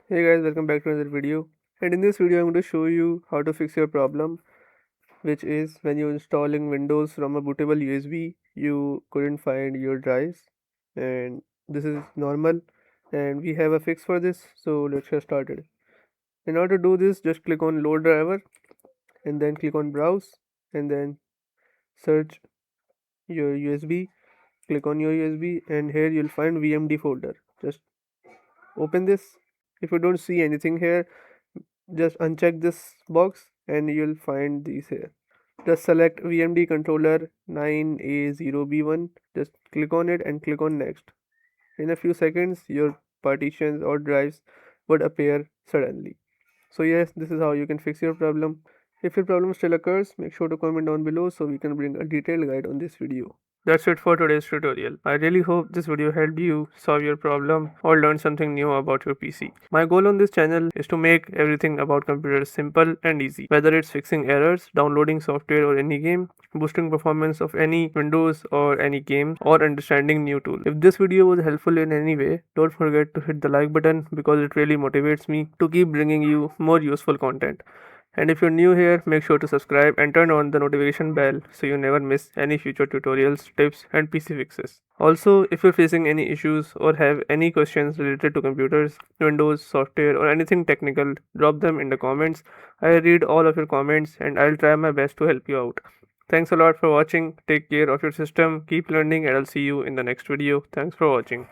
Hey guys, welcome back to another video. And in this video, I'm going to show you how to fix your problem, which is when you're installing Windows from a bootable USB, you couldn't find your drives. And this is normal. And we have a fix for this. So let's get started. In order to do this, just click on load driver and then click on browse and then search your USB. Click on your USB and here you'll find VMD folder. Just open this. If you don't see anything here, just uncheck this box and you'll find these here. Just select VMD controller 9A0B1. Just click on it and click on next. In a few seconds, your partitions or drives would appear suddenly. So yes, this is how you can fix your problem. If your problem still occurs, make sure to comment down below so we can bring a detailed guide on this video. That's it for today's tutorial. I really hope this video helped you solve your problem or learn something new about your PC. My goal on this channel is to make everything about computers simple and easy, whether it's fixing errors, downloading software or any game, boosting performance of any Windows or any game, or understanding new tools. If this video was helpful in any way, don't forget to hit the like button because it really motivates me to keep bringing you more useful content. And if you're new here, make sure to subscribe and turn on the notification bell so you never miss any future tutorials, tips, and PC fixes. Also, if you're facing any issues or have any questions related to computers, Windows, software, or anything technical, drop them in the comments. I read all of your comments and I'll try my best to help you out. Thanks a lot for watching. Take care of your system, keep learning, and I'll see you in the next video. Thanks for watching.